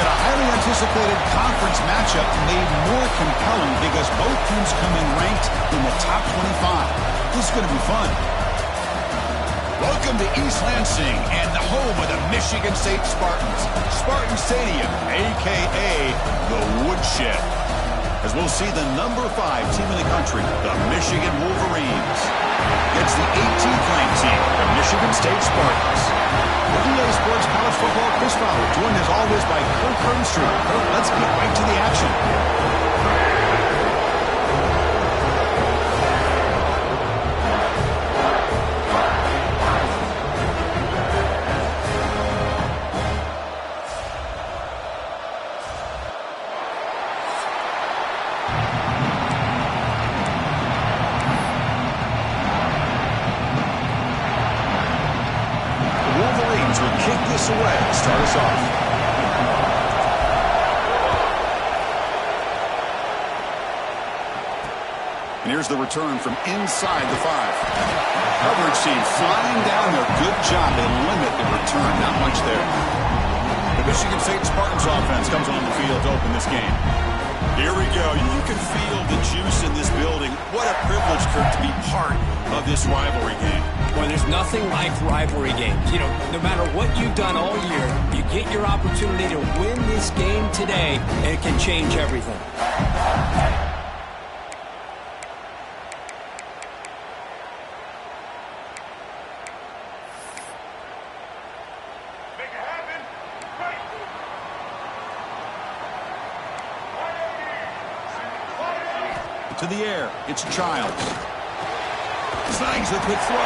got a highly anticipated conference matchup made more compelling because both teams come in ranked in the top 25. This is going to be fun. Welcome to East Lansing and the home of the Michigan State Spartans. Spartan Stadium, a.k.a. the Woodshed. As we'll see the number 5 team in the country, the Michigan Wolverines, against the 18th ranked team, the Michigan State Spartans. The EA Sports College Football Chris Fowler, joined as always by Kirk Herbstreit. Kirk, let's get right to the action. Away to start us off. And here's the return from inside the 5. Coverage team flying down there. Good job. They limit the return. Not much there. The Michigan State Spartans offense comes on the field to open this game. Here we go. You can feel the juice in this building. What a privilege, Kirk, to be part of this rivalry game. Well, there's nothing like rivalry games. You know, no matter what you've done all year, you get your opportunity to win this game today, and it can change everything. To the air, it's Childs. Snags the quick throw.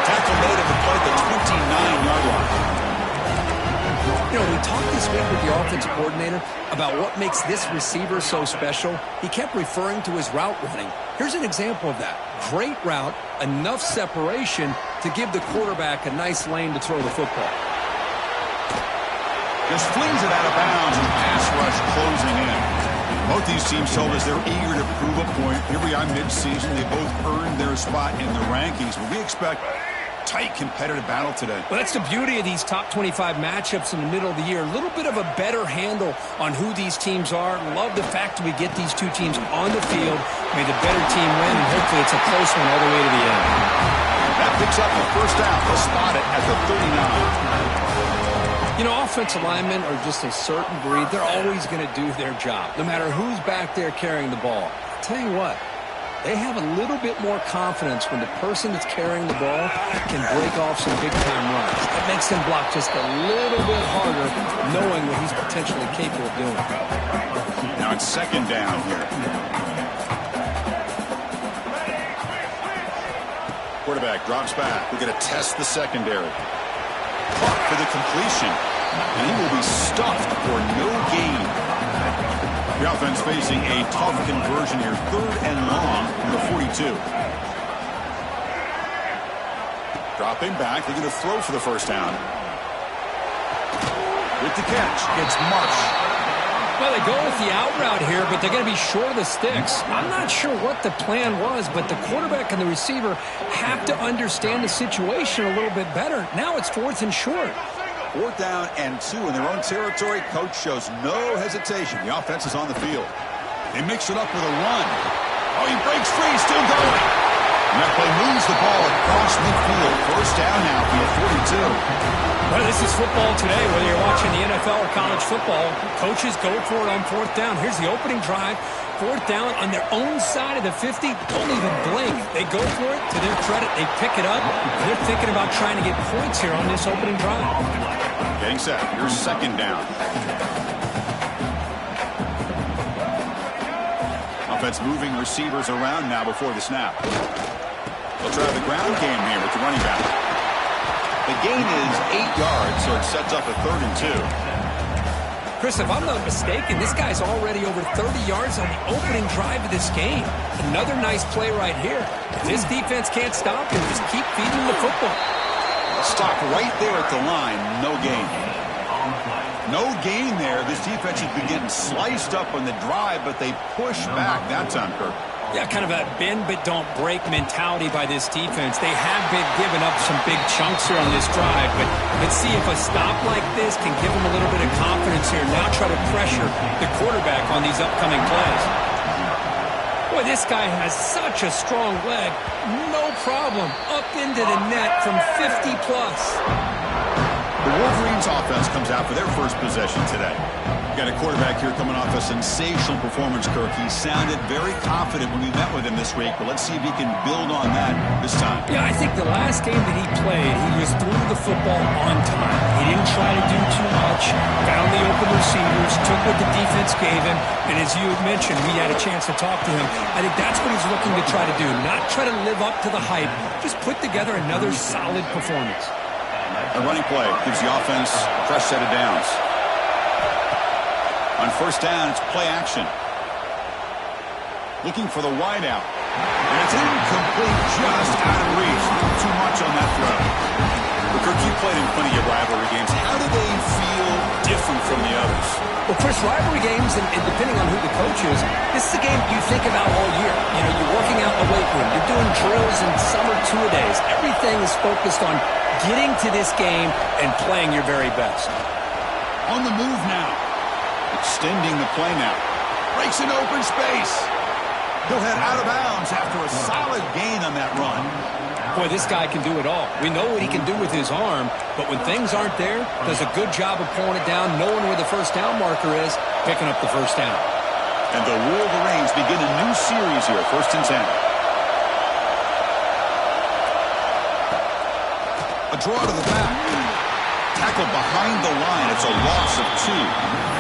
Tackle made at the play at the 29-yard line. You know, we talked this week with the offensive coordinator about what makes this receiver so special. He kept referring to his route running. Here's an example of that. Great route, enough separation to give the quarterback a nice lane to throw the football. Just flings it out of bounds and pass rush closing in. Both these teams told us they're eager to prove a point. Here we are mid-season. They both earned their spot in the rankings, but we expect tight competitive battle today. Well, that's the beauty of these top 25 matchups in the middle of the year. A little bit of a better handle on who these teams are. Love the fact that we get these two teams on the field. May the better team win, and hopefully it's a close one all the way to the end. That picks up the first down. They'll spot it at the 39. You know, offensive linemen are just a certain breed. They're always going to do their job, no matter who's back there carrying the ball. I'll tell you what, they have a little bit more confidence when the person that's carrying the ball can break off some big-time runs. It makes them block just a little bit harder, knowing what he's potentially capable of doing. Now it's second down here. Quarterback drops back. We're going to test the secondary. Clock for the completion, and he will be stuffed for no gain. The offense facing a tough conversion here, 3rd and long from the 42. Dropping back, they're going to throw for the first down. With the catch, it's Marsh. Well, they go with the out route here, but they're going to be short of the sticks. I'm not sure what the plan was, but the quarterback and the receiver have to understand the situation a little bit better. Now it's 4th and short. 4th down and 2 in their own territory. Coach shows no hesitation. The offense is on the field. They mix it up with a run. Oh, he breaks free, still going. And that play moves the ball across midfield. First down now from the 42. Well, this is football today, whether you're watching the NFL or college football. Coaches go for it on 4th down. Here's the opening drive. 4th down on their own side of the 50. Don't even blink. They go for it. To their credit, they pick it up. They're thinking about trying to get points here on this opening drive. Getting set. Here's second down. Offense moving receivers around now before the snap. They'll try the ground game here with the running back. The gain is 8 yards, so it sets up a 3rd and 2. Chris, if I'm not mistaken, this guy's already over 30 yards on the opening drive of this game. Another nice play right here. If this defense can't stop him, just keep feeding the football. Stop right there at the line. No gain. No gain there. This defense has been getting sliced up on the drive, but they push back that time, Kirk. Yeah, kind of a bend but don't break mentality by this defense. They have been giving up some big chunks here on this drive, but let's see if a stop like this can give them a little bit of confidence here. Now try to pressure the quarterback on these upcoming plays. Boy, this guy has such a strong leg. No problem. Up into the net from 50-plus. The Wolverines offense comes out for their first possession today. Got a quarterback here coming off a sensational performance, Kirk. He sounded very confident when we met with him this week, but let's see if he can build on that this time. Yeah, I think the last game that he played, he just threw the football on time. He didn't try to do too much, found the open receivers, took what the defense gave him, and as you had mentioned, we had a chance to talk to him. I think that's what he's looking to try to do, not try to live up to the hype, just put together another solid performance. A running play gives the offense a fresh set of downs. On first down, it's play action. Looking for the wideout. And it's incomplete, just out of reach. Too much on that throw. But Kirk, you played in plenty of rivalry games. How do they feel different from the others? Well, Chris, rivalry games, and depending on who the coach is, this is a game you think about all year. You know, you're working out in the weight room. You're doing drills and summer two-a-days. Everything is focused on getting to this game and playing your very best. On the move now. Extending the play now. Breaks into open space. He'll head out of bounds after a solid gain on that run. Boy, this guy can do it all. We know what he can do with his arm, but when things aren't there, does a good job of pulling it down, knowing where the first down marker is, picking up the first down. And the Wolverines begin a new series here, 1st and 10. A draw to the back. Tackled behind the line. It's a loss of 2.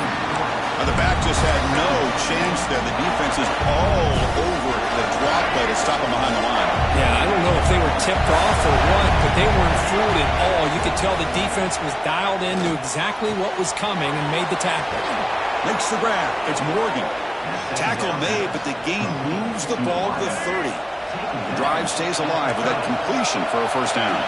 Now the back just had no chance there. The defense is all over the drop play to stop him behind the line. Yeah, I don't know if they were tipped off or what, but they weren't fooled at all. You could tell the defense was dialed in, knew exactly what was coming, and made the tackle. Makes the grab. It's Morgan. Tackle made, but the gain moves the ball to the 30. The drive stays alive with that completion for a first down.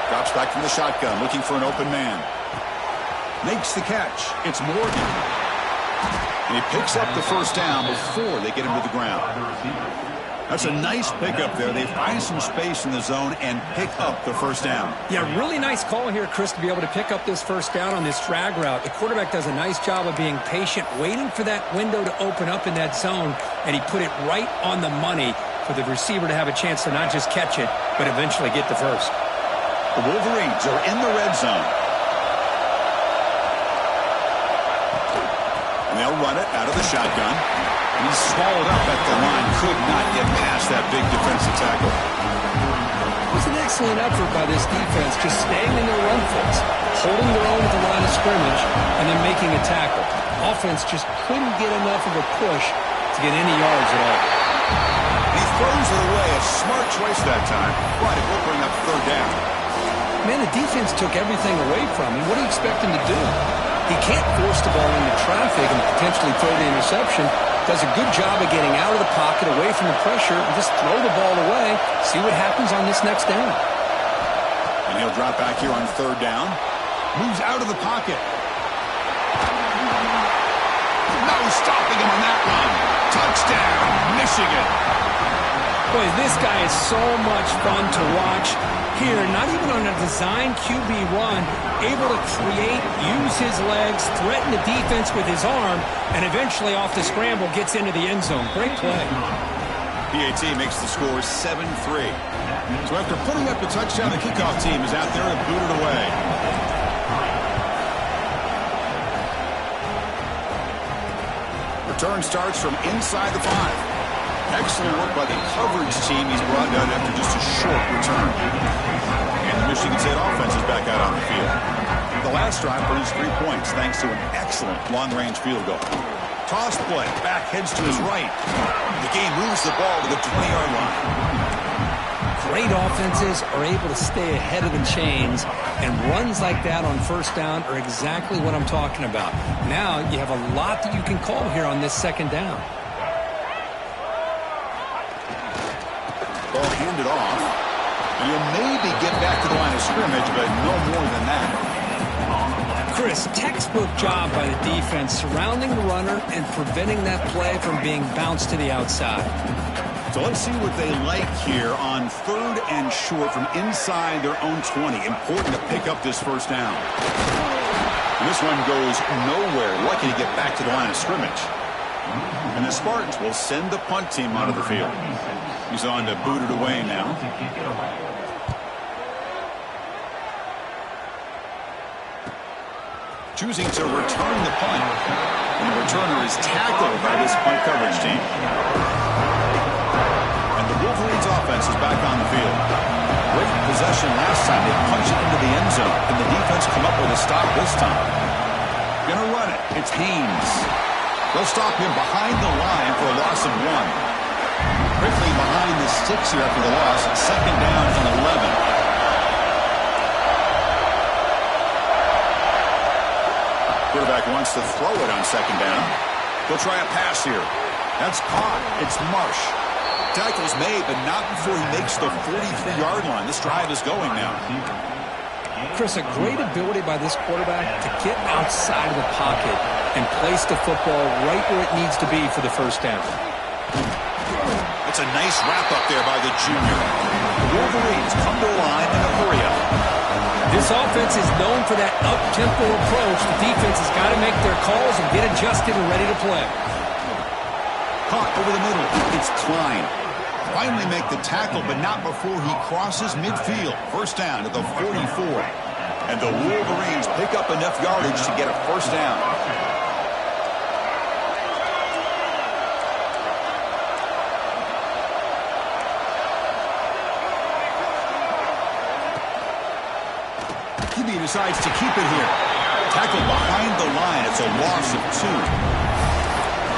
Drops back from the shotgun, looking for an open man. Makes the catch. It's Morgan. And he picks up the first down before they get him to the ground. That's a nice pickup there. They find some space in the zone and pick up the first down. Yeah, really nice call here, Chris, to be able to pick up this first down on this drag route. The quarterback does a nice job of being patient, waiting for that window to open up in that zone, and he put it right on the money for the receiver to have a chance to not just catch it, but eventually get the first. The Wolverines are in the red zone. And they'll run it out of the shotgun. And he's swallowed up at the line. Could not get past that big defensive tackle. It was an excellent effort by this defense, just staying in their run fits, holding their own at the line of scrimmage, and then making a tackle. Offense just couldn't get enough of a push to get any yards at all. He throws it away. A smart choice that time. But it will bring up third down. Man, the defense took everything away from him. What do you expect him to do? He can't force the ball into traffic and potentially throw the interception. Does a good job of getting out of the pocket, away from the pressure, and just throw the ball away. See what happens on this next down. And he'll drop back here on third down. Moves out of the pocket. No stopping him on that run. Touchdown, Michigan. Boy, this guy is so much fun to watch. Here, not even on a design QB run, able to create, use his legs, threaten the defense with his arm, and eventually off the scramble gets into the end zone. Great play. PAT makes the score 7-3. So after putting up a touchdown, the kickoff team is out there to boot it away. Return starts from inside the 5. Excellent work by the coverage team. He's brought down after just a short return. And the Michigan State offense is back out on the field. The last drive produced 3 points thanks to an excellent long-range field goal. Toss play. Back heads to his right. The game moves the ball to the 20-yard line. Great offenses are able to stay ahead of the chains, and runs like that on first down are exactly what I'm talking about. Now you have a lot that you can call here on this second down. Ball handed off. And he'll maybe get back to the line of scrimmage, but no more than that. Chris, textbook job by the defense surrounding the runner and preventing that play from being bounced to the outside. So let's see what they like here on 3rd and short from inside their own 20. Important to pick up this first down. This one goes nowhere. Lucky to get back to the line of scrimmage. And the Spartans will send the punt team onto the field. He's on to boot it away now. Choosing to return the punt. And the returner is tackled by this punt coverage team. And the Wolverines offense is back on the field. Great possession last time. They punched it into the end zone. Can the defense come up with a stop this time? Gonna run it. It's Haynes. They'll stop him behind the line for a loss of 1. Quickly behind the sticks here after the loss. 2nd down and 11. Quarterback wants to throw it on 2nd down. He'll try a pass here. That's caught. It's Marsh. Tackle's made, but not before he makes the 43-yard line. This drive is going now. Chris, a great ability by this quarterback to get outside of the pocket and place the football right where it needs to be for the first down. That's a nice wrap-up there by the junior. The Wolverines come to the line in a hurry-up. This offense is known for that up-tempo approach. The defense has got to make their calls and get adjusted and ready to play. Caught over the middle. It's Klein. Finally make the tackle, but not before he crosses midfield. First down at the 44. And the Wolverines pick up enough yardage to get a first down. QB decides to keep it here. Tackled behind the line. It's a loss of 2.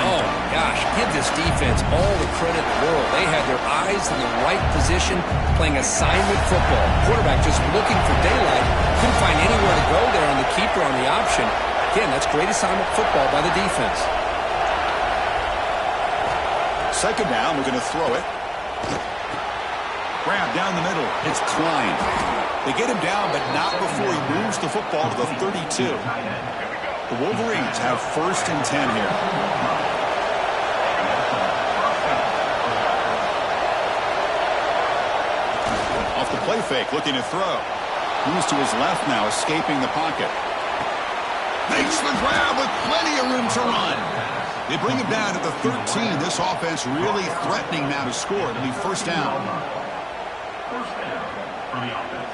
Oh, my gosh. Give this defense all the credit in the world. They had their eyes in the right position, playing assignment football. Quarterback just looking for daylight. Couldn't find anywhere to go there, and the keeper on the option. Again, that's great assignment football by the defense. 2nd down. We're going to throw it. Grab down the middle. It's Klein. They get him down, but not before he moves the football to the 32. The Wolverines have 1st and 10 here. Off the play fake, looking to throw. Moves to his left now, escaping the pocket. Makes the grab with plenty of room to run. They bring him down at the 13. This offense really threatening now to score. It'll be first down. First down for the offense.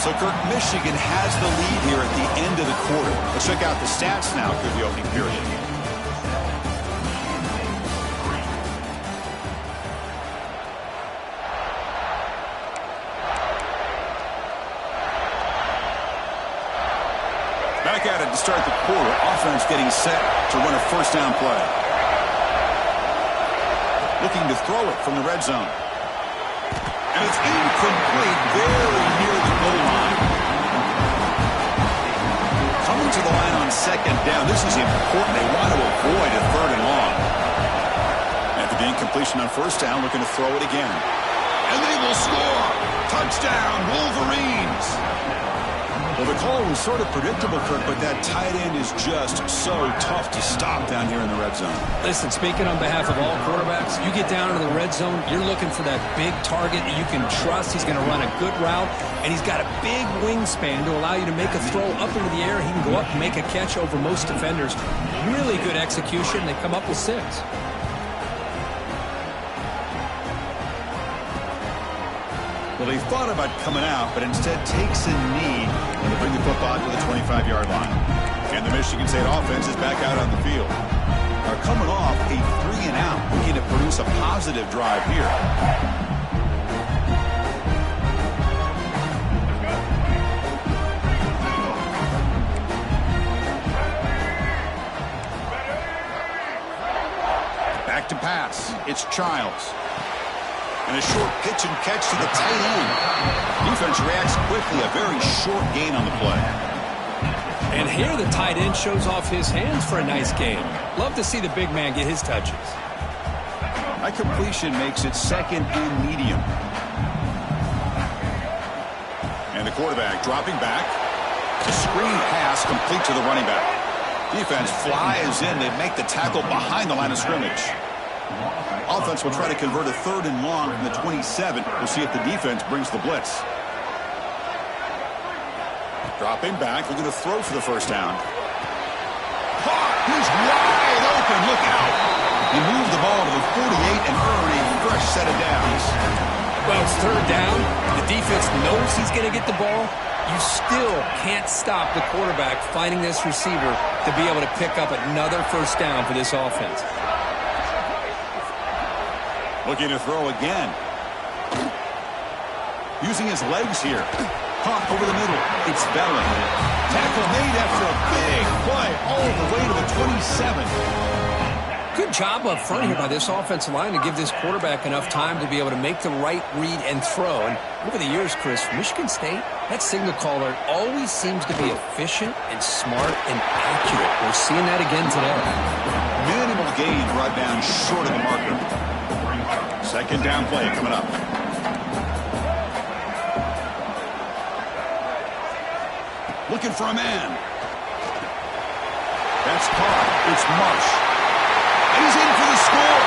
So, Kirk, Michigan has the lead here at the end of the quarter. Let's check out the stats now through the opening period. Back at it to start the quarter. Offense getting set to run a first down play. Looking to throw it from the red zone. And it's incomplete, very near the goal line. Coming to the line on 2nd down. This is important. They want to avoid a 3rd and long. After the incompletion on 1st down, looking to throw it again. And they will score. Touchdown, Wolverines. Well, the call was sort of predictable, Kirk, but that tight end is just so tough to stop down here in the red zone. Listen, speaking on behalf of all quarterbacks, you get down to the red zone, you're looking for that big target that you can trust. He's going to run a good route, and he's got a big wingspan to allow you to make a throw up into the air. He can go up and make a catch over most defenders. Really good execution. They come up with 6. Well, he thought about coming out, but instead takes a knee to bring the football to the 25-yard line. And the Michigan State offense is back out on the field. Are coming off a 3-and-out, looking to produce a positive drive here. Back to pass. It's Childs. And a short pitch and catch to the tight end. Defense reacts quickly. A very short gain on the play. And here the tight end shows off his hands for a nice game. Love to see the big man get his touches. That completion makes it second and medium. And the quarterback dropping back. The screen pass complete to the running back. Defense flies in. They make the tackle behind the line of scrimmage. Offense will try to convert a 3rd and long from the 27. We'll see if the defense brings the blitz. Dropping back, looking to throw for the first down. He's wide open, look out. He moved the ball to the 48 and earned a fresh set of downs. Well, it's 3rd down. The defense knows he's going to get the ball. You still can't stop the quarterback finding this receiver to be able to pick up another first down for this offense. Looking to throw again. Using his legs here. Caught over the middle. It's Bellin. Tackle made after a big play all the way to the 27. Good job up front here by this offensive line to give this quarterback enough time to be able to make the right read and throw. And over the years, Chris, Michigan State, that signal caller always seems to be efficient and smart and accurate. We're seeing that again today. Minimal gain brought down short of the marker. Second down play coming up. Looking for a man. That's caught. It's Marsh. He's in for the score.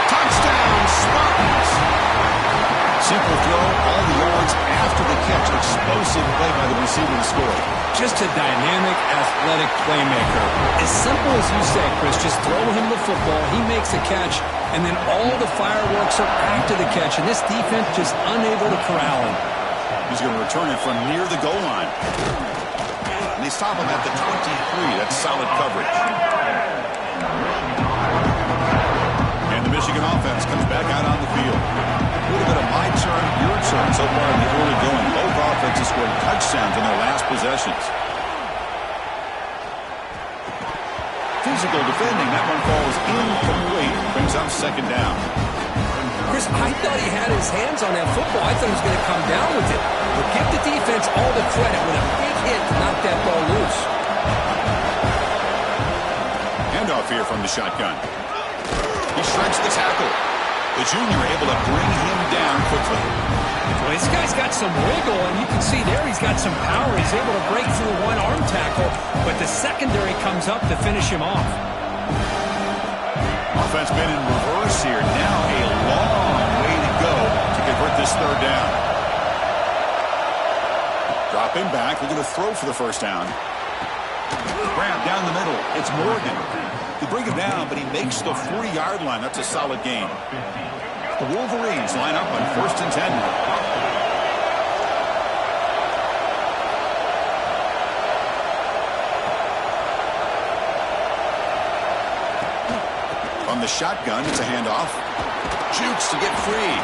Touchdown, Spartans. Simple throw, all the yards after the catch. Explosive play by the receiver to score. Just a dynamic, athletic playmaker. As simple as you say, Chris, just throw him the football. He makes a catch, and then all the fireworks are after the catch, and this defense just unable to corral him. He's going to return it from near the goal line. And they stop him at the 23. That's solid coverage. And the Michigan offense comes back out on the field. A little bit of my turn, your turn so far in the early going. Both offenses scored touchdowns in their last possessions. Physical defending. That one falls incomplete. Brings up second down. Chris, I thought he had his hands on that football. I thought he was going to come down with it. But give the defense all the credit with a big hit to knock that ball loose. Handoff here from the shotgun. He shreds the tackle. The junior able to bring him down quickly. Well, this guy's got some wiggle, and you can see there he's got some power. He's able to break through one arm tackle, but the secondary comes up to finish him off. Offense been in reverse here. Now a long way to go to convert this third down. Dropping back, looking to throw for the first down. Grab down the middle. It's Morgan. They bring him down, but he makes the 40-yard line. That's a solid gain. The Wolverines line up on 1st and 10. From the shotgun, it's a handoff. Jukes to get free.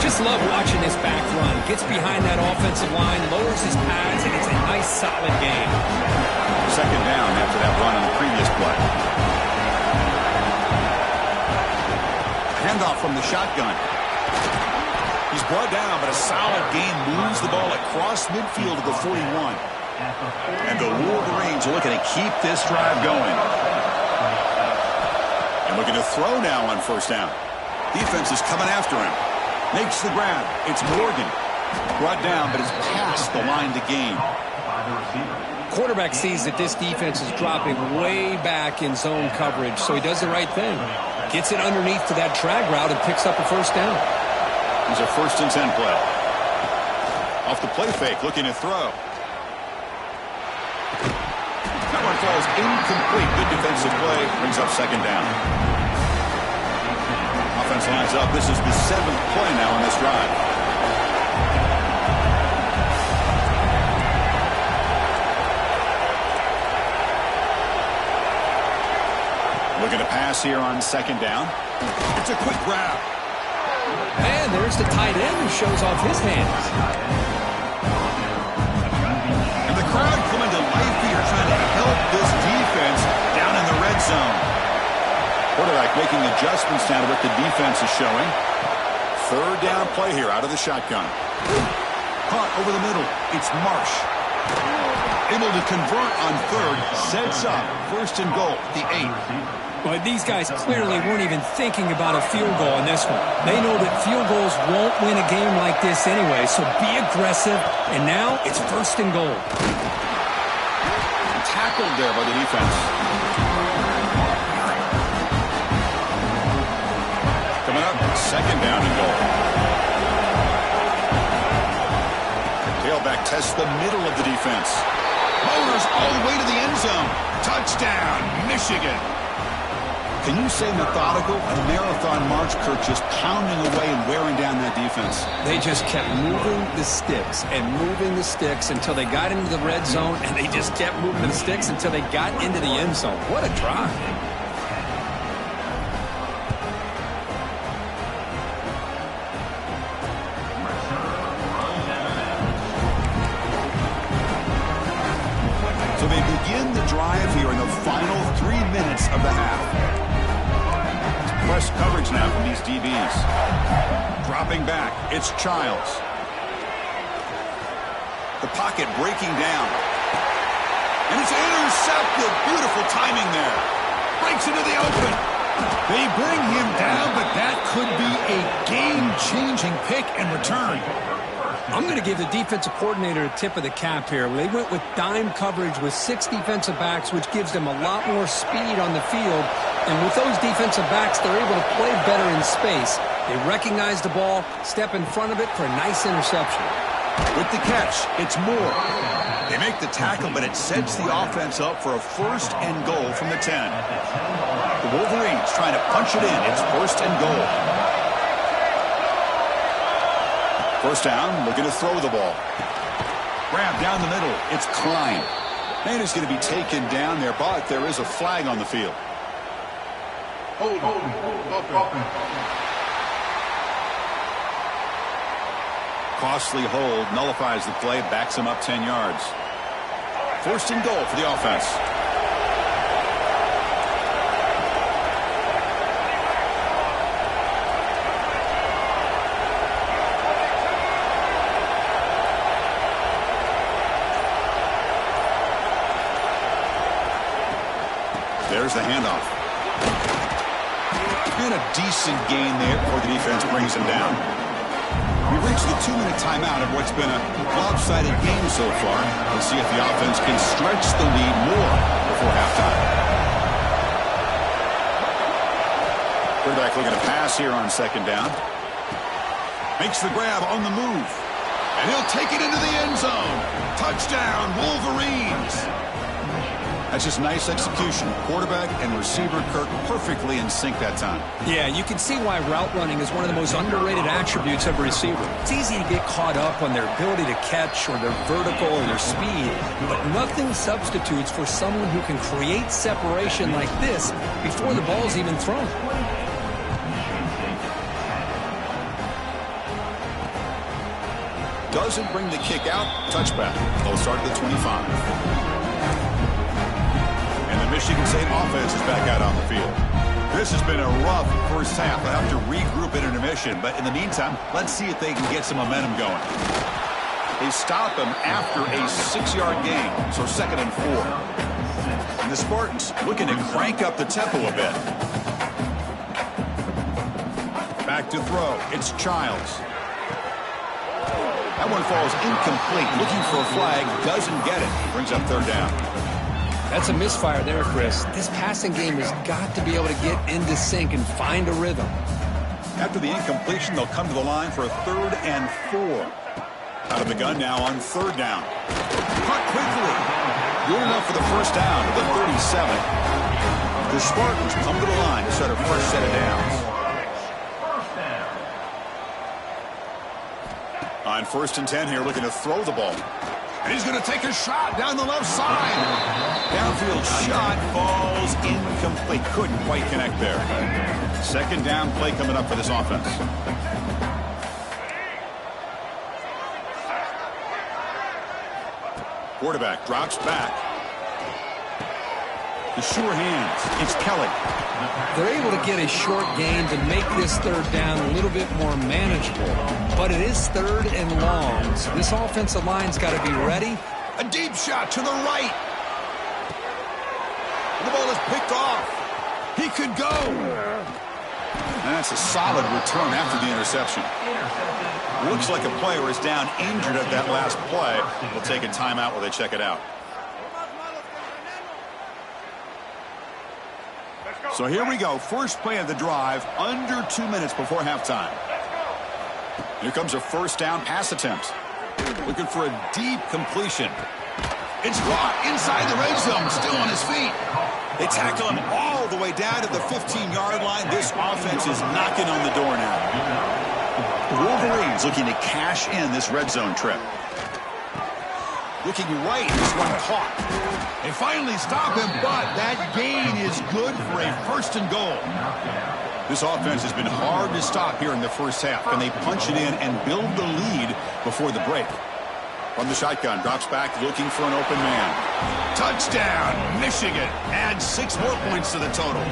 Just love watching this back run. Gets behind that offensive line, lowers his pads, and it's a nice, solid game. Second down after that run on the previous play. Handoff from the shotgun. He's brought down, but a solid gain moves the ball across midfield to the 41. And the Wolverines are looking to keep this drive going. And looking to throw now on first down. Defense is coming after him. Makes the grab. It's Morgan. Brought down, but it's past the line to gain. Quarterback sees that this defense is dropping way back in zone coverage, so he does the right thing. Gets it underneath to that drag route and picks up a first down. He's a 1st and 10 play. Off the play fake, looking to throw. That one falls incomplete. Good defensive play. Brings up second down. Offense lines up. This is the 7th play now on this drive. Looking to pass here on second down. It's a quick grab. And there's the tight end who shows off his hands. And the crowd coming to life here, trying to help this defense down in the red zone. Quarterback making adjustments now to what the defense is showing. Third down play here out of the shotgun. Caught over the middle. It's Marsh. able to convert on third, sets up first and goal, the 8. Well, these guys clearly weren't even thinking about a field goal in this one. They know that field goals won't win a game like this anyway, so be aggressive. And now it's first and goal. Tackled there by the defense. Coming up, second down and goal. Tailback tests the middle of the defense. Motors all the way to the end zone. Touchdown, Michigan. Can you say methodical? A marathon march, Kirk, just pounding away and wearing down that defense. They just kept moving the sticks and moving the sticks until they got into the red zone, and they just kept moving the sticks until they got into the end zone. What a drive. So they begin the drive here in the final 3 minutes of the half. Press coverage now from these DBs. Dropping back, it's Childs. The pocket breaking down. And it's intercepted. Beautiful timing there. Breaks into the open. They bring him down, but that could be a game-changing pick and return. I'm going to give the defensive coordinator a tip of the cap here. They went with dime coverage with 6 defensive backs, which gives them a lot more speed on the field. And with those defensive backs, they're able to play better in space. They recognize the ball, step in front of it for a nice interception. With the catch, it's Moore. They make the tackle, but it sets the offense up for a first and goal from the 10. The Wolverines trying to punch it in. It's first and goal. First down, looking to throw the ball. Grab down the middle. It's Klein. And he's going to be taken down there, but there is a flag on the field. Costly hold, nullifies the play, backs him up 10 yards. First and goal for the offense. There's the handoff. And a decent gain there before the defense brings him down. We've reached the 2-minute timeout of what's been a lopsided game so far. Let's see if the offense can stretch the lead more before halftime. Quarterback looking to pass here on second down. Makes the grab on the move. And he'll take it into the end zone. Touchdown, Wolverines. That's just nice execution. Quarterback and receiver Kirk perfectly in sync that time. Yeah, you can see why route running is one of the most underrated attributes of a receiver. It's easy to get caught up on their ability to catch or their vertical or their speed, but nothing substitutes for someone who can create separation like this before the ball's even thrown. Doesn't bring the kick out. Touchback. They'll start at the 25. Michigan State offense is back out on the field. This has been a rough first half. They'll have to regroup at intermission, but in the meantime, let's see if they can get some momentum going. They stop him after a 6-yard gain, so second and 4. And the Spartans looking to crank up the tempo a bit. Back to throw. It's Childs. That one falls incomplete. Looking for a flag, doesn't get it. Brings up third down. That's a misfire there, Chris. This passing game has got to be able to get into sync and find a rhythm. After the incompletion, they'll come to the line for a 3rd and 4. Out of the gun now on 3rd down. Caught quickly. Good enough for the first down at the 37. The Spartans come to the line to set a fresh set of downs. On 1st and 10 here, looking to throw the ball. And he's going to take a shot down the left side. Downfield shot falls incomplete. Couldn't quite connect there. Second down play coming up for this offense. Quarterback drops back. The sure hands. It's Kelly. They're able to get a short gain to make this 3rd down a little bit more manageable. But it is 3rd and long, so this offensive line's got to be ready A deep shot to the right. The ball is picked off. He could go. And that's a solid return after the interception. Looks like a player is down injured at that last play. We'll take a timeout while they check it out. So here we go. First play of the drive, under 2 minutes before halftime. Here comes a first down pass attempt. Looking for a deep completion. It's caught inside the red zone, still on his feet. They tackle him all the way down to the 15-yard line. This offense is knocking on the door now. The Wolverines looking to cash in this red zone trip. Looking right, this one caught. They finally stop him, but that gain is good for a first and goal. This offense has been hard to stop here in the first half. Can they punch it in and build the lead before the break? From the shotgun, drops back looking for an open man. Touchdown, Michigan. Adds 6 more points to the total.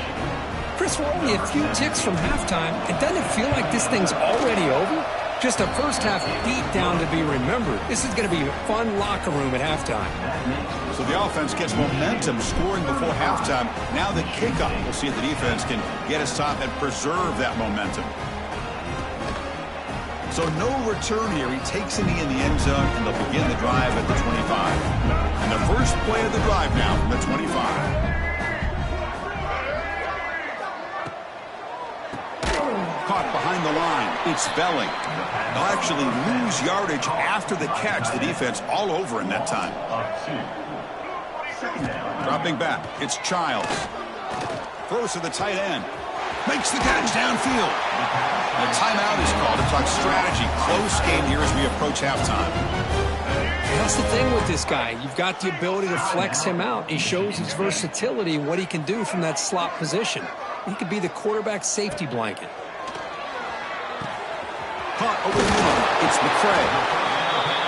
Chris, we're only a few ticks from halftime. It doesn't feel like this thing's already over. Just a first half beatdown to be remembered. This is going to be a fun locker room at halftime. So the offense gets momentum scoring before halftime. Now the kickoff. We'll see if the defense can get a stop and preserve that momentum. So no return here. He takes a knee in the end zone, and they'll begin the drive at the 25. And the first play of the drive now from the 25. Caught behind the line. It's Belling. They'll actually lose yardage after the catch. The defense all over in that time. Dropping back. It's Childs. Throws to the tight end. Makes the catch downfield. A timeout is called to talk strategy. Close game here as we approach halftime. That's the thing with this guy. You've got the ability to flex him out. He shows his versatility and what he can do from that slot position. He could be the quarterback safety blanket. Caught over the middle. It's McCray.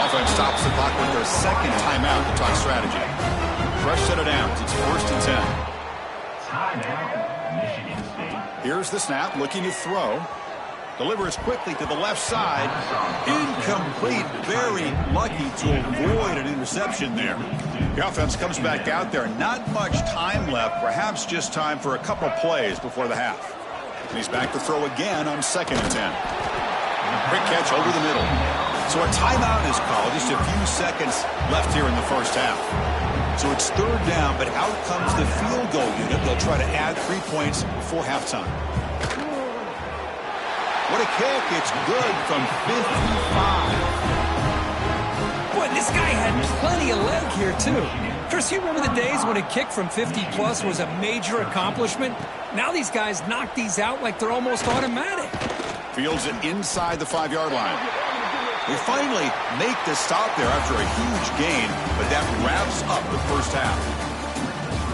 Offense stops the clock with their second timeout to talk strategy. Fresh set of downs. It's 1st and 10. Timeout, Michigan State. Here's the snap, looking to throw. Delivers quickly to the left side. Incomplete. Very lucky to avoid an interception there. The offense comes back out there. Not much time left. Perhaps just time for a couple plays before the half. And he's back to throw again on 2nd and 10. Quick catch over the middle. So a timeout is called. Just a few seconds left here in the first half. So it's 3rd down, but out comes the field goal unit. They'll try to add 3 points before halftime. What a kick. It's good from 55. Boy, this guy had plenty of leg here, too. Chris, you remember the days when a kick from 50-plus was a major accomplishment? Now these guys knock these out like they're almost automatic. Fields it inside the 5-yard line. We finally make the stop there after a huge gain, but that wraps up the first half.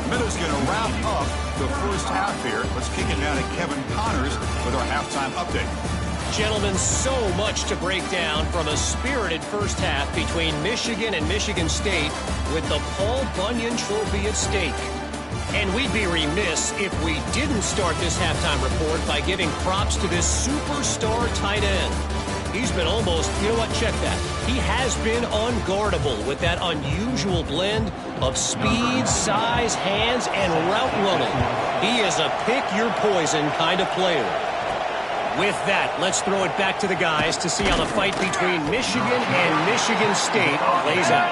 Meadows going to wrap up the first half here. Let's kick it down to Kevin Connors with our halftime update. Gentlemen, so much to break down from a spirited first half between Michigan and Michigan State with the Paul Bunyan Trophy at stake. And we'd be remiss if we didn't start this halftime report by giving props to this superstar tight end. He's been almost, you know what, check that. He has been unguardable with that unusual blend of speed, size, hands, and route running. He is a pick-your-poison kind of player. With that, let's throw it back to the guys to see how the fight between Michigan and Michigan State plays out.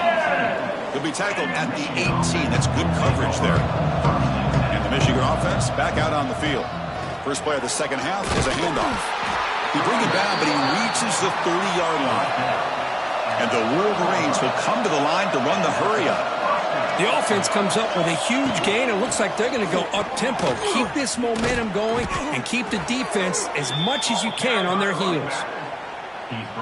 He'll be tackled at the 18. That's good coverage there. And the Michigan offense back out on the field. First play of the second half is a handoff. He brings it down, but he reaches the 30-yard line. And the Wolverines will come to the line to run the hurry-up. The offense comes up with a huge gain. It looks like they're going to go up-tempo. Keep this momentum going and keep the defense as much as you can on their heels.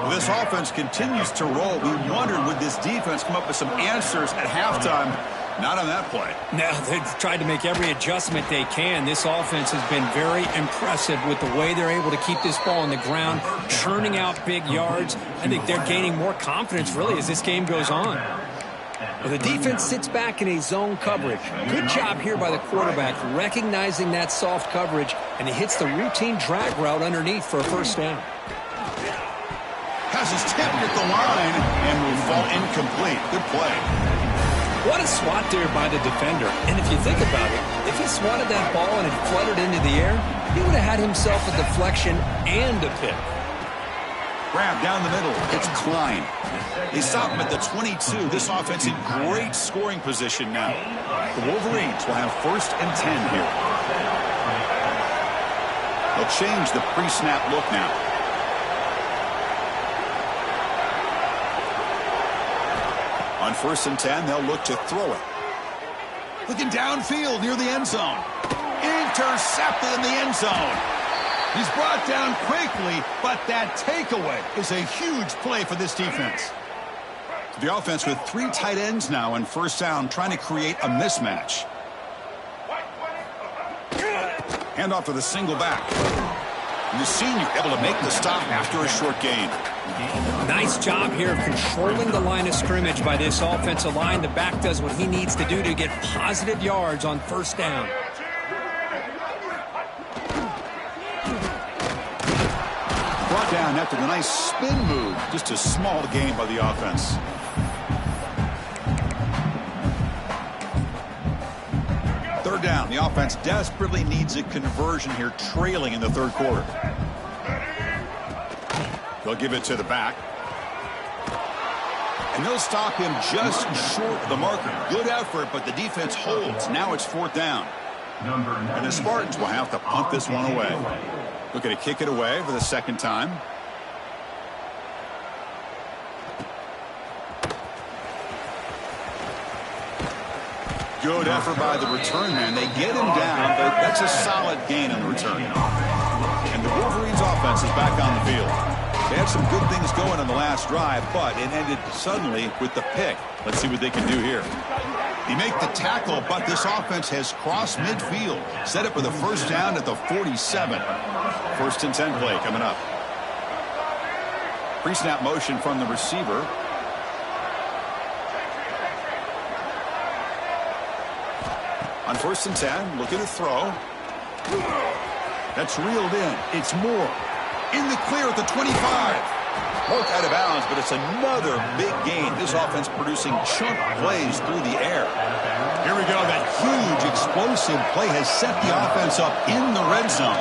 This offense continues to roll. We wondered, would this defense come up with some answers at halftime? Not on that play. No, they've tried to make every adjustment they can. This offense has been very impressive with the way they're able to keep this ball on the ground, churning out big yards. I think they're gaining more confidence, really, as this game goes on. Well, the defense sits back in a zone coverage. Good job here by the quarterback, recognizing that soft coverage, and he hits the routine drag route underneath for a first down. Pass is tipped at the line and will fall incomplete. Good play. What a swat there by the defender. And if you think about it, if he swatted that ball and it fluttered into the air, he would have had himself a deflection and a pick. Grab down the middle. It's Klein. They stop him at the 22. This offense in great scoring position now. The Wolverines will have 1st and 10 here. They'll change the pre-snap look now. On 1st and 10, they'll look to throw it. Looking downfield near the end zone. Intercepted in the end zone. He's brought down quickly, but that takeaway is a huge play for this defense. The offense with 3 tight ends now on 1st down, trying to create a mismatch. Handoff to the single back. And the senior able to make the stop after a short gain. Nice job here of controlling the line of scrimmage by this offensive line. The back does what he needs to do to get positive yards on 1st down. Brought down after the nice spin move. Just a small gain by the offense. Third down. The offense desperately needs a conversion here, trailing in the 3rd quarter. They'll give it to the back. And they'll stop him just short of the marker. Good effort, but the defense holds. Now it's 4th down. And the Spartans will have to punt this one away. Looking to kick it away for the 2nd time. Good effort by the return man. They get him down, but that's a solid gain on the return. And the Wolverines offense is back on the field. They had some good things going on the last drive, but it ended suddenly with the pick. Let's see what they can do here. He make the tackle, but this offense has crossed midfield. Set up for the 1st down at the 47. 1st and 10 play coming up. Pre-snap motion from the receiver. On 1st and 10, looking to throw. That's reeled in. It's Moore. In the clear at the 25. Poked out of bounds, but it's another big gain. This offense producing chunk plays through the air. Here we go. That huge explosive play has set the offense up in the red zone.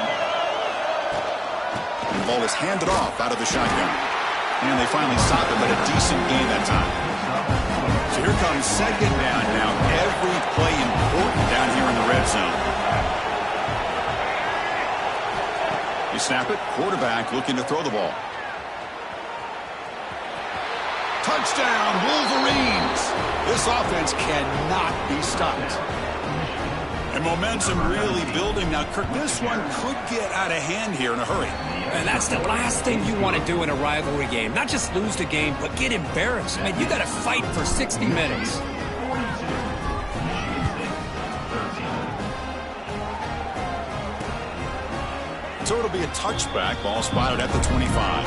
And the ball is handed off out of the shotgun. And they finally stopped him, but a decent gain that time. So here comes 2nd down now. Every play important down here in the red zone. You snap it. Quarterback looking to throw the ball. Touchdown, Wolverines! This offense cannot be stopped. And momentum really building. Now, Kirk, this one could get out of hand here in a hurry. And that's the last thing you want to do in a rivalry game. Not just lose the game, but get embarrassed. Man, you got to fight for 60 minutes. So it'll be a touchback. Ball spotted at the 25.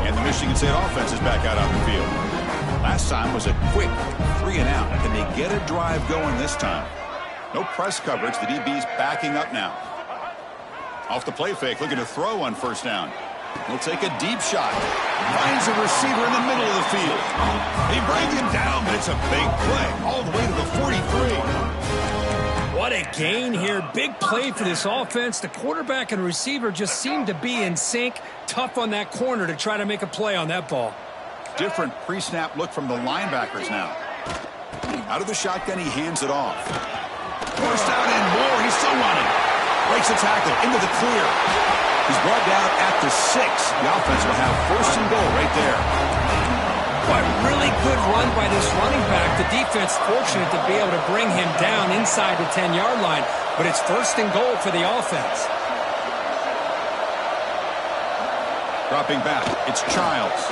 And the Michigan State offense is back out on the field. Last time was a quick 3 and out. Can they get a drive going this time? No press coverage. The DB's backing up now. Off the play fake, looking to throw on 1st down. He'll take a deep shot. Finds a receiver in the middle of the field. They bring him down, but it's a big play. All the way to the 43. What a gain here. Big play for this offense. The quarterback and receiver just seem to be in sync. Tough on that corner to try to make a play on that ball. Different pre-snap look from the linebackers now. Out of the shotgun, he hands it off. Forced out and more. He's still running. Breaks the tackle into the clear. He's brought down at the 6. The offense will have 1st and goal right there. But really good run by this running back. The defense fortunate to be able to bring him down inside the 10-yard line. But it's 1st and goal for the offense. Dropping back, it's Childs.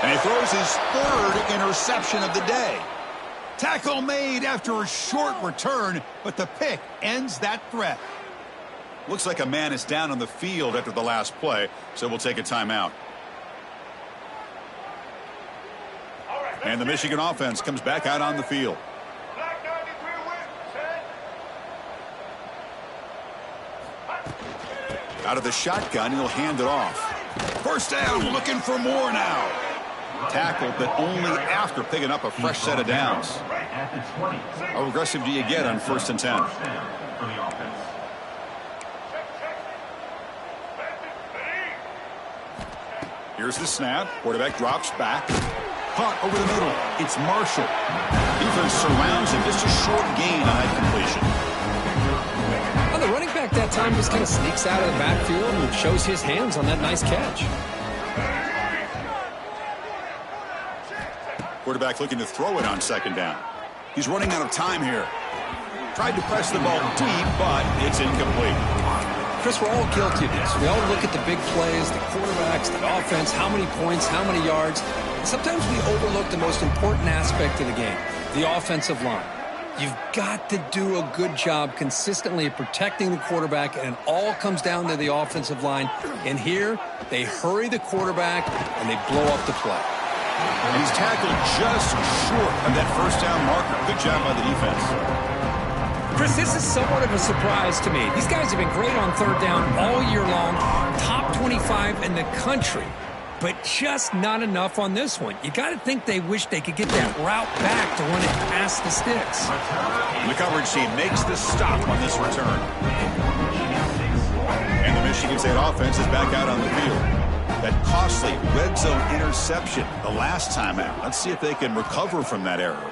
And he throws his 3rd interception of the day. Tackle made after a short return, but the pick ends that threat. Looks like a man is down on the field after the last play, so we'll take a timeout. And the Michigan offense comes back out on the field. Out of the shotgun, he'll hand it off. 1st down, looking for more now. Tackled, but only after picking up a fresh set of downs. How aggressive do you get on 1st and 10? Here's the snap. Quarterback drops back. Caught over the middle. It's Marshall. Defense surrounds him. Just a short gain on that completion. Well, the running back that time just kind of sneaks out of the backfield and shows his hands on that nice catch. Quarterback looking to throw it on 2nd down. He's running out of time here. Tried to press the ball deep, but it's incomplete. Chris, we're all guilty of this. We all look at the big plays, the quarterbacks, the offense, how many points, how many yards. Sometimes we overlook the most important aspect of the game, the offensive line. You've got to do a good job consistently of protecting the quarterback, and it all comes down to the offensive line. And here, they hurry the quarterback, and they blow up the play. And he's tackled just short of that 1st down marker. Good job by the defense. Chris, this is somewhat of a surprise to me. These guys have been great on 3rd down all year long, top 25 in the country, but just not enough on this one. You got to think they wish they could get that route back to run it past the sticks. The coverage team makes the stop on this return. And the Michigan State offense is back out on the field. That costly red zone interception the last time out. Let's see if they can recover from that error.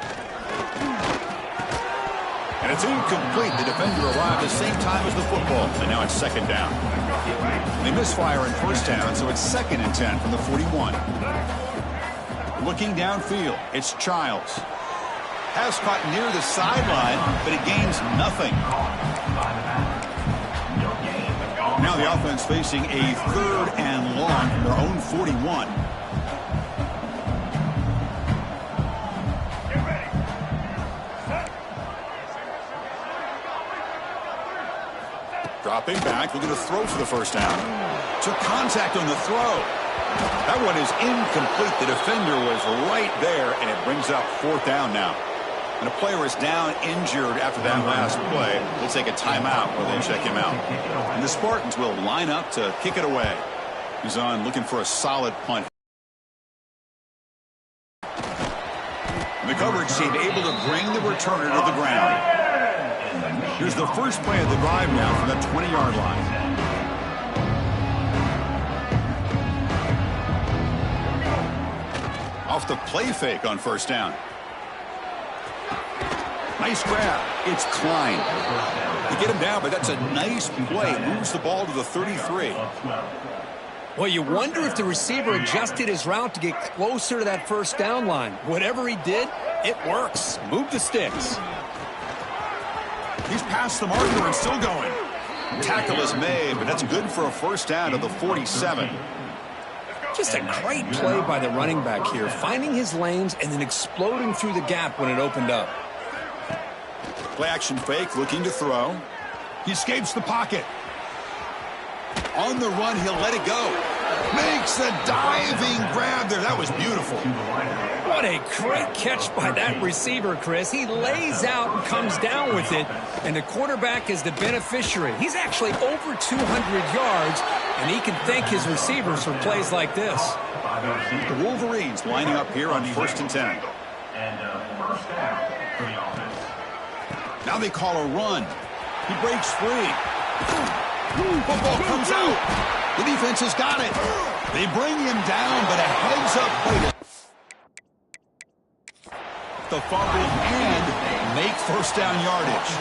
And it's incomplete. The defender arrived the same time as the football. And now it's 2nd down. They misfire in 1st down, so it's 2nd and 10 from the 41. Looking downfield, it's Childs. Pass caught near the sideline, but it gains nothing. Now the offense facing a 3rd and long from their own 41. Dropping back, looking to throw for the 1st down. Took contact on the throw. That one is incomplete. The defender was right there, and it brings up 4th down now. And a player is down injured after that last play. We'll take a timeout while they check him out. And the Spartans will line up to kick it away. He's on looking for a solid punt. And the coverage team able to bring the returner to the ground. Here's the first play of the drive now from that 20-yard line. Off the play fake on 1st down. Nice grab. It's Klein. They get him down, but that's a nice play. Moves the ball to the 33. Well, you wonder if the receiver adjusted his route to get closer to that 1st down line. Whatever he did, it works. Move the sticks. He's past the marker and still going. Tackle is made, but that's good for a 1st down to the 47. Just a great play by the running back here, finding his lanes and then exploding through the gap when it opened up. Play action fake, looking to throw. He escapes the pocket. On the run, he'll let it go. Makes the diving grab there. That was beautiful. What a great catch by that receiver, Chris. He lays out and comes down with it, and the quarterback is the beneficiary. He's actually over 200 yards, and he can thank his receivers for plays like this. The Wolverines lining up here on 1st and 10. Now they call a run. He breaks free. Football comes out. The defense has got it. They bring him down, but a heads-up play. The fumble and make 1st down yardage.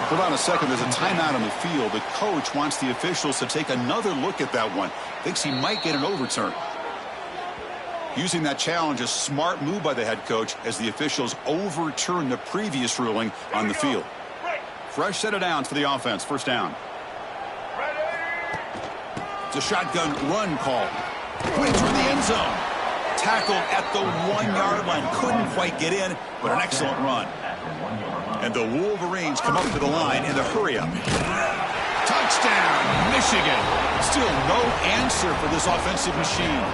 Hold on a second. There's a timeout on the field. The coach wants the officials to take another look at that one. Thinks he might get an overturn. Using that challenge, a smart move by the head coach as the officials overturn the previous ruling on the field. Fresh set of downs for the offense. 1st down. It's a shotgun run call. Way through the end zone. Tackled at the 1-yard line. Couldn't quite get in, but an excellent run. And the Wolverines come up to the line in the hurry-up. Touchdown, Michigan. Still no answer for this offensive machine.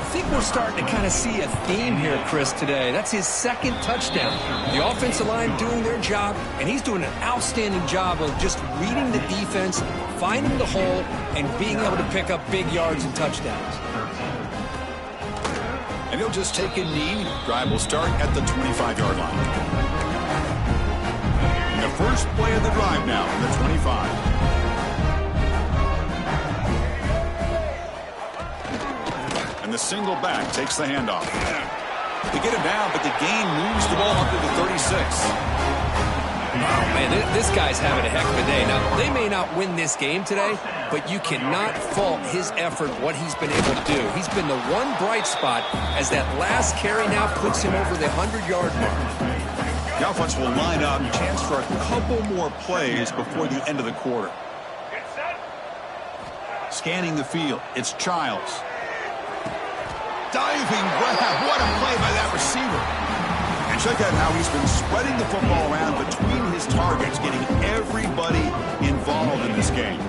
I think we're starting to kind of see a theme here, Chris, today. That's his 2nd touchdown. The offensive line doing their job, and he's doing an outstanding job of just reading the defense, finding the hole, and being able to pick up big yards and touchdowns. And he'll just take a knee. Drive will start at the 25-yard line. And the first play of the drive now on the 25. And the single back takes the handoff. They get him down, but the gain moves the ball up to the 36. Oh, man, this guy's having a heck of a day. Now, they may not win this game today, but you cannot fault his effort, what he's been able to do. He's been the one bright spot as that last carry now puts him over the 100-yard mark. The offense will line up, chance for a couple more plays before the end of the quarter. Scanning the field, it's Childs. Diving grab, what a play by that receiver. And check out how he's been spreading the football around between his targets, getting everybody involved in this game.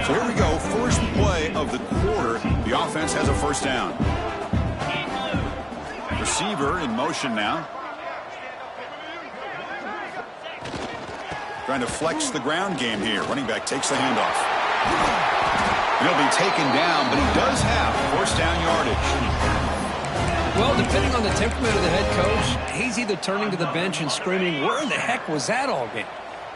So here we go, first play of the quarter. The offense has a first down. Receiver in motion now. Trying to flex the ground game here. Running back takes the handoff. And he'll be taken down, but he does have first down yardage. Well, depending on the temperament of the head coach, he's either turning to the bench and screaming, where in the heck was that all game?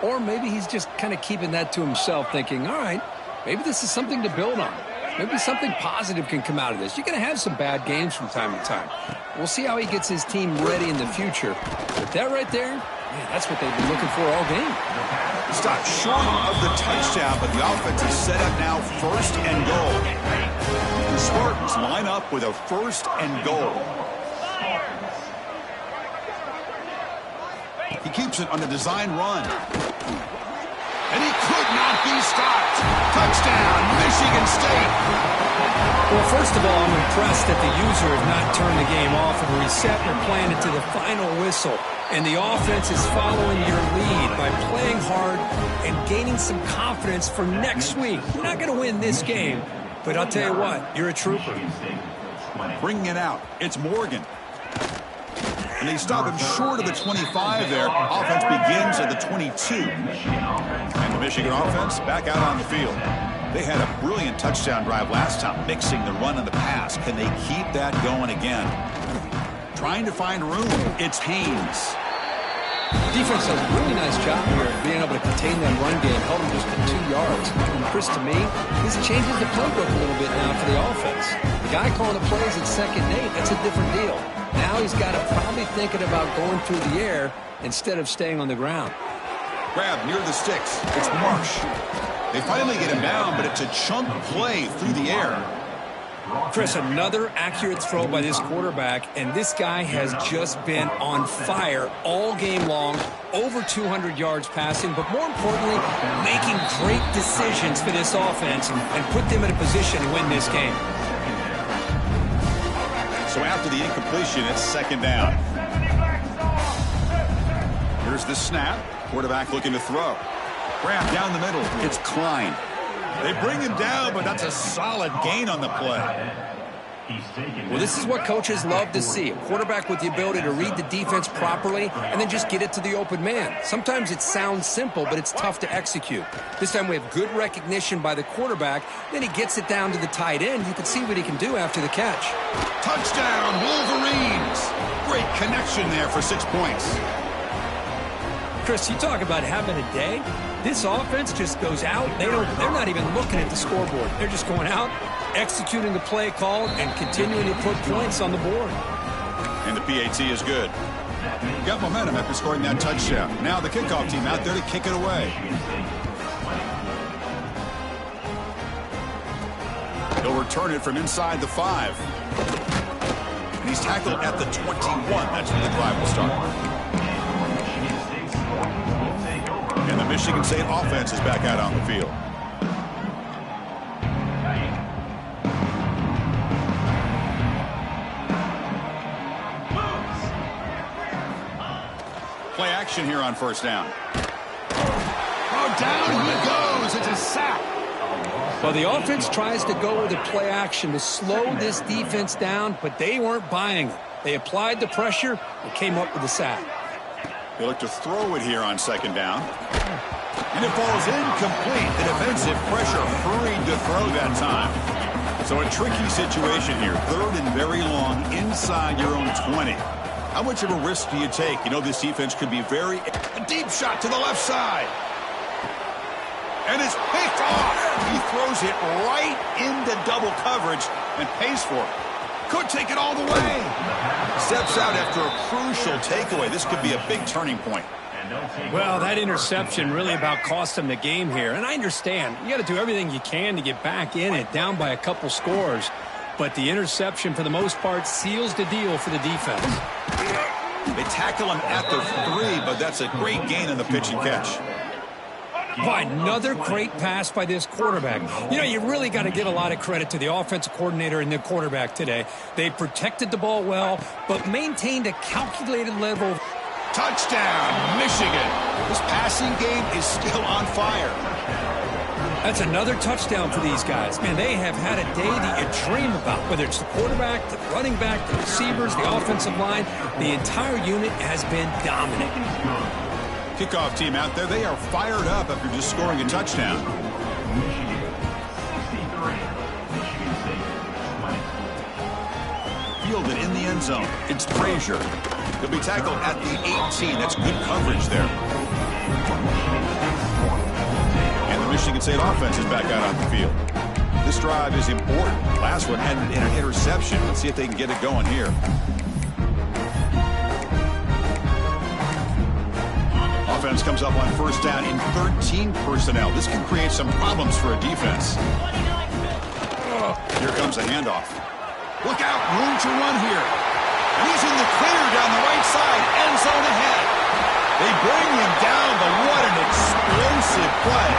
Or maybe he's just kind of keeping that to himself, thinking, all right, maybe this is something to build on. Maybe something positive can come out of this. You're going to have some bad games from time to time. We'll see how he gets his team ready in the future. But that right there, man, that's what they've been looking for all game. Stopped short of the touchdown, but the offense is set up now first and goal. The Spartans line up with a first and goal. He keeps it on the design run. And he could not be stopped. Touchdown, Michigan State. Well, first of all, I'm impressed that the user has not turned the game off and reset or planned it to the final whistle. And the offense is following your lead by playing hard and gaining some confidence for next week. You're not going to win this game, but I'll tell you what, you're a trooper. Bringing it out, it's Morgan. And they stop him short of the 25 there. Offense begins at the 22. And the Michigan offense back out on the field. They had a brilliant touchdown drive last time, mixing the run and the pass. Can they keep that going again? Trying to find room, it's Haynes. Defense does a really nice job here of being able to contain that run game, held him just at 2 yards. And Chris, to me, this changes the playbook a little bit now for the offense. The guy calling the plays at 2nd and 8, that's a different deal. Now he's got to probably thinking about going through the air instead of staying on the ground. Grab near the sticks. It's Marsh. They finally get him down, but it's a chunk play through the air. Chris, another accurate throw by this quarterback, and this guy has just been on fire all game long, over 200 yards passing, but more importantly, making great decisions for this offense and put them in a position to win this game. So after the incompletion, it's 2nd down. Here's the snap. Quarterback looking to throw. Grab down the middle. It's Klein. They bring him down, but that's a solid gain on the play. Well, this is what coaches love to see. A quarterback with the ability to read the defense properly and then just get it to the open man. Sometimes it sounds simple, but it's tough to execute. This time we have good recognition by the quarterback. Then he gets it down to the tight end. You can see what he can do after the catch. Touchdown, Wolverines. Great connection there for 6 points. Chris, you talk about having a day. This offense just goes out. They're not even looking at the scoreboard. They're just going out, executing the play called, and continuing to put points on the board. And the PAT is good. Got momentum after scoring that touchdown. Now the kickoff team out there to kick it away. He'll return it from inside the 5. And he's tackled at the 21. That's where the drive will start. And the Michigan State offense is back out on the field. Play action here on first down. Oh, down he goes. It's a sack. Well, the offense tries to go with a play action to slow this defense down, but they weren't buying it. They applied the pressure and came up with a sack. They look to throw it here on 2nd down. And it falls incomplete. The defensive pressure hurried to throw that time. So a tricky situation here. 3rd and very long inside your own 20. How much of a risk do you take? You know this defense could be a deep shot to the left side. And it's picked off. He throws it right into double coverage and pays for it. Could take it all the way. Steps out after a crucial takeaway. This could be a big turning point. Well, that interception really about cost him the game here. And I understand. You got to do everything you can to get back in it, down by a couple scores. But the interception, for the most part, seals the deal for the defense. They tackle him at the 3, but that's a great gain on the pitch and catch. By another great pass by this quarterback. You know, you really got to give a lot of credit to the offensive coordinator and the quarterback today. They protected the ball well, but maintained a calculated level. Touchdown, Michigan. This passing game is still on fire. That's another touchdown for these guys. Man, they have had a day that you dream about, whether it's the quarterback, the running back, the receivers, the offensive line. The entire unit has been dominant. Kickoff team out there, they are fired up after just scoring a touchdown. Michigan 63, Michigan State 20. Fielded in the end zone. It's Frazier. He'll be tackled at the 18. That's good coverage there. And the Michigan State offense is back out on the field. This drive is important. Last one ended in an interception. Let's see if they can get it going here. Offense comes up on 1st down in 13 personnel. This can create some problems for a defense. Here comes a handoff. Look out, room to run here. And he's in the clear down the right side, end zone ahead. They bring him down, but what an explosive play.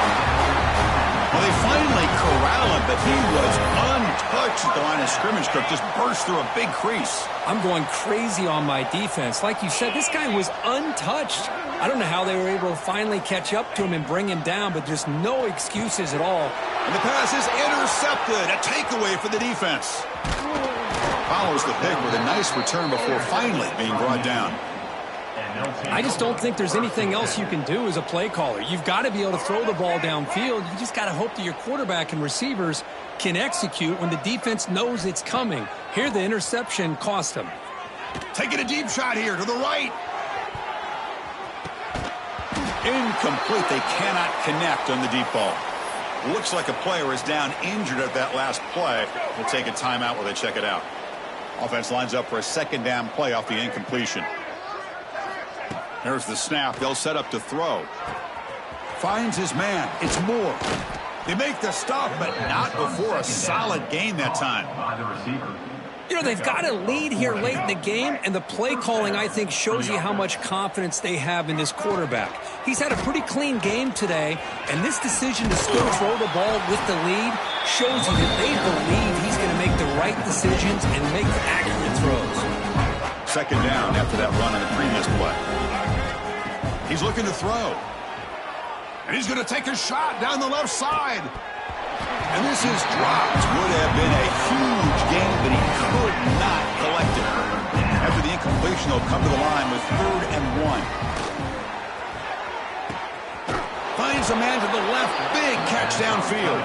Well, they finally corral him, but he was untouched at the line of scrimmage. Cook just burst through a big crease. I'm going crazy on my defense. Like you said, this guy was untouched. I don't know how they were able to finally catch up to him and bring him down, but just no excuses at all. And the pass is intercepted. A takeaway for the defense. Follows the pick with a nice return before finally being brought down. I just don't think there's anything else you can do as a play caller. You've got to be able to throw the ball downfield. You just got to hope that your quarterback and receivers can execute when the defense knows it's coming. Here, the interception cost them. Taking a deep shot here to the right. Incomplete. They cannot connect on the deep ball. Looks like a player is down injured at that last play. We'll take a timeout while they check it out. Offense lines up for a 2nd down play off the incompletion. There's the snap. They'll set up to throw. Finds his man. It's Moore. They make the stop, but not before a solid gain that time. By the receiver. You know, they've got a lead here late in the game, and the play calling, I think, shows you how much confidence they have in this quarterback. He's had a pretty clean game today, and this decision to still throw the ball with the lead shows you that they believe he's going to make the right decisions and make accurate throws. 2nd down after that run on the previous play. He's looking to throw. And he's going to take a shot down the left side. And this is dropped. Would have been a huge gain, but he could not collect it. After the incompletion, they'll come to the line with 3rd and 1. Finds a man to the left. Big catch downfield.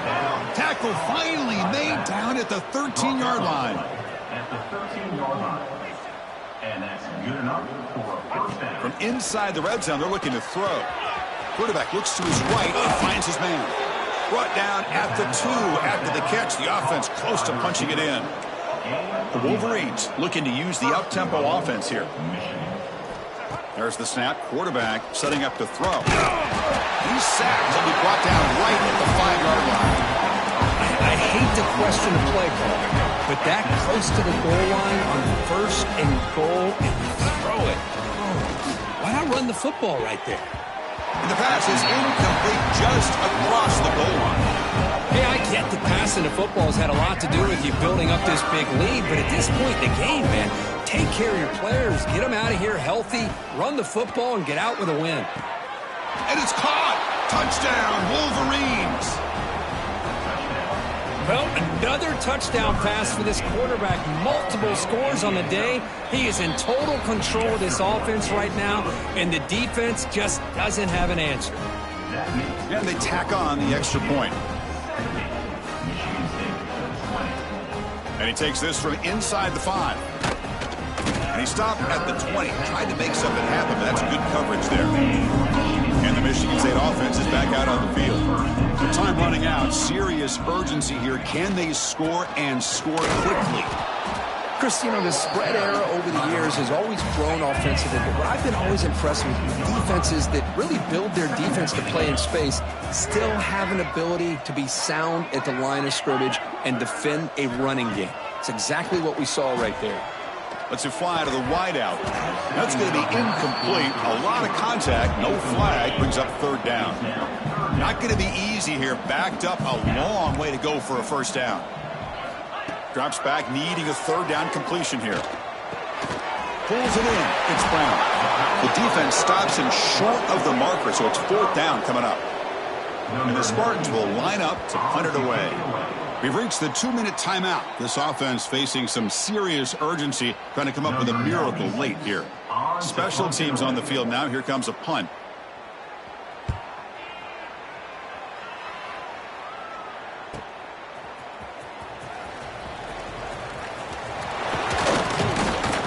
Tackle finally made down at the 13-yard line. At the 13-yard line. And that's good enough for a 1st down. From inside the red zone, they're looking to throw. Quarterback looks to his right and finds his man. Brought down at the 2 after the catch. The offense close to punching it in. The Wolverines looking to use the up-tempo offense here. There's the snap. Quarterback setting up to throw. He's sacked and be brought down right at the 5-yard line. I hate to question the play call, but that close to the goal line on 1st and goal and throw it. Oh, why not run the football right there? And the pass is incomplete just across the goal line. Hey, I get that passing the football has had a lot to do with you building up this big lead, but at this point in the game, man, take care of your players, get them out of here healthy, run the football, and get out with a win. And it's caught. Touchdown, Wolverines. Well, another touchdown pass for this quarterback. Multiple scores on the day. He is in total control of this offense right now, and the defense just doesn't have an answer. And they tack on the extra point. And he takes this from inside the 5. And he stopped at the 20. Tried to make something happen, but that's good coverage there. And the Michigan State offense is back out on the field. With time running out, serious urgency here. Can they score and score quickly? Chris, you know, the spread era over the years has always grown offensively, but what I've been always impressed with defenses that really build their defense to play in space still have an ability to be sound at the line of scrimmage and defend a running game. It's exactly what we saw right there. Let's fly to the wideout. That's going to be incomplete. A lot of contact, no flag, brings up 3rd down. Not going to be easy here. Backed up a long way to go for a 1st down. Drops back, needing a 3rd down completion here. Pulls it in. It's Brown. The defense stops him short of the marker, so it's 4th down coming up. And the Spartans will line up to punt it away. We've reached the 2-minute timeout. This offense facing some serious urgency, trying to come up with a miracle late here. Special teams on the field now. Here comes a punt.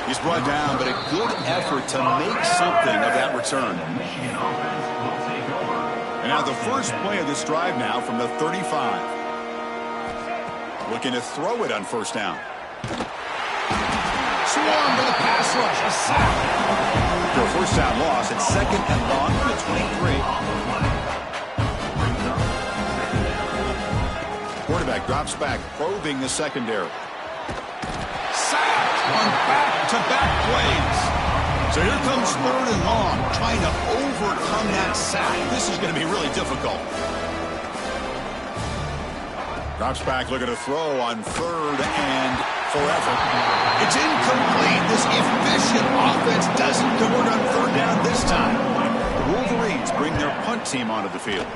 He's brought down, but a good effort to make something of that return. And now the first play of this drive now from the 35. Looking to throw it on 1st down. Swarm with a pass rush. A sack. For a 1st down loss, it's 2nd and long from the 23. Quarterback drops back, probing the secondary. Sacked on back-to-back plays. So here comes 3rd and long, trying to overcome that sack. This is going to be really difficult. Drops back, looking to throw on 3rd and forever. It's incomplete. This efficient offense doesn't convert on 3rd down this time. The Wolverines bring their punt team onto the field.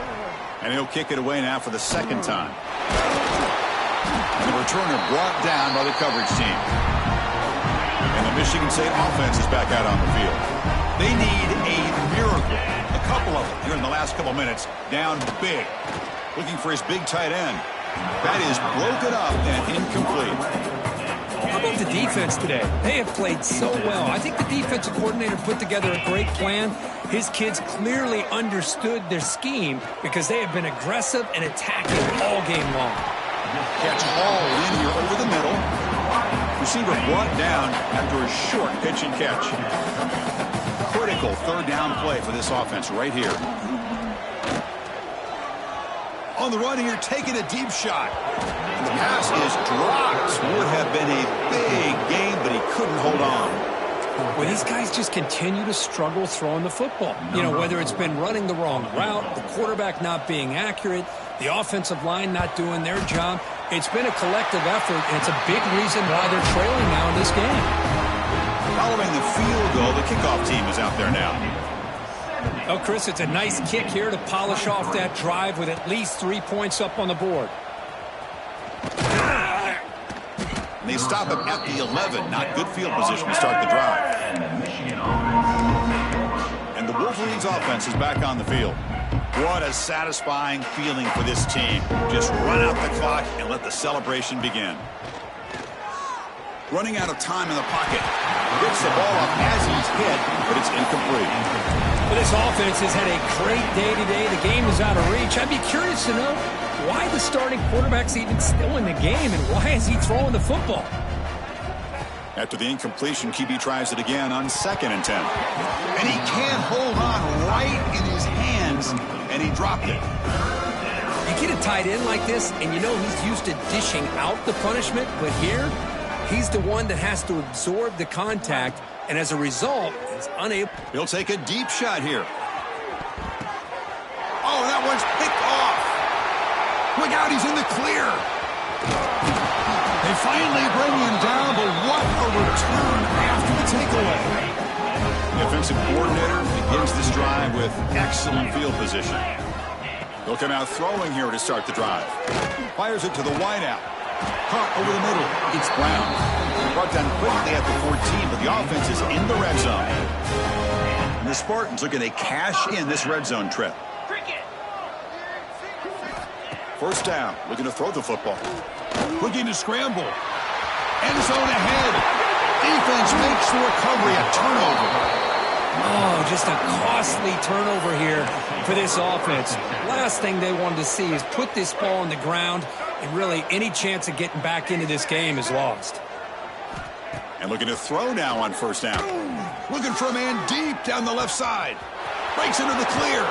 And he'll kick it away now for the 2nd time. And the returner brought down by the coverage team. And the Michigan State offense is back out on the field. They need a miracle. A couple of them here in the last couple minutes. Down big. Looking for his big tight end. That is broken up and incomplete. How about the defense today? They have played so well. I think the defensive coordinator put together a great plan. His kids clearly understood their scheme because they have been aggressive and attacking all game long. Catch hauled in here over the middle. Receiver brought down after a short pitch and catch. Critical 3rd down play for this offense right here. On the run here, taking a deep shot. And the pass is dropped. Would have been a big game, but he couldn't hold on. Well, these guys just continue to struggle throwing the football. You know, whether it's been running the wrong route, the quarterback not being accurate, the offensive line not doing their job. It's been a collective effort, and it's a big reason why they're trailing now in this game. Following the field goal, the kickoff team is out there now. Oh, Chris, it's a nice kick here to polish off that drive with at least 3 points up on the board. And they stop him at the 11. Not good field position to start the drive. And the Wolverines offense is back on the field. What a satisfying feeling for this team. Just run out the clock and let the celebration begin. Running out of time in the pocket. Gets the ball up as he's hit, but it's incomplete. Well, this offense has had a great day today. The game is out of reach. I'd be curious to know why the starting quarterback's even still in the game and why is he throwing the football? After the incompletion, QB tries it again on 2nd and 10. And he can't hold on right in his hands, and he dropped it. You get a tight end like this, and you know he's used to dishing out the punishment, but here, he's the one that has to absorb the contact, and as a result, he's unable. He'll take a deep shot here. Oh, that one's picked off. Look out, he's in the clear. They finally bring him down, but what a return after the takeaway. The offensive coordinator begins this drive with excellent field position. He'll come out throwing here to start the drive. Fires it to the wideout. Caught over the middle. It's Brown. Brought down quickly at the 14, but the offense is in the red zone. And the Spartans looking to cash in this red zone trip. 1st down, looking to throw the football. Looking to scramble. End zone ahead. Defense makes the recovery, a turnover. Oh, just a costly turnover here for this offense. Last thing they wanted to see is put this ball on the ground, and really any chance of getting back into this game is lost. And looking to throw now on first down. Looking for a man deep down the left side. Breaks into the clear.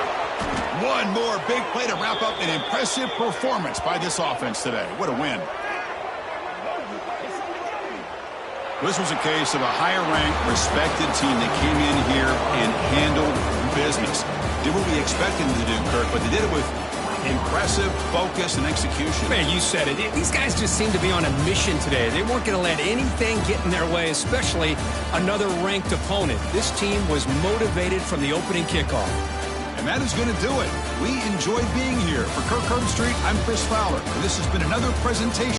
One more big play to wrap up an impressive performance by this offense today. What a win. This was a case of a higher-ranked, respected team that came in here and handled business. Did what we expected them to do, Kirk, but they did it with impressive focus and execution. Man, you said it. These guys just seem to be on a mission today. They weren't going to let anything get in their way, especially another ranked opponent. This team was motivated from the opening kickoff. And that is going to do it. We enjoyed being here. For Kirk Herbstreit, I'm Chris Fowler, and this has been another presentation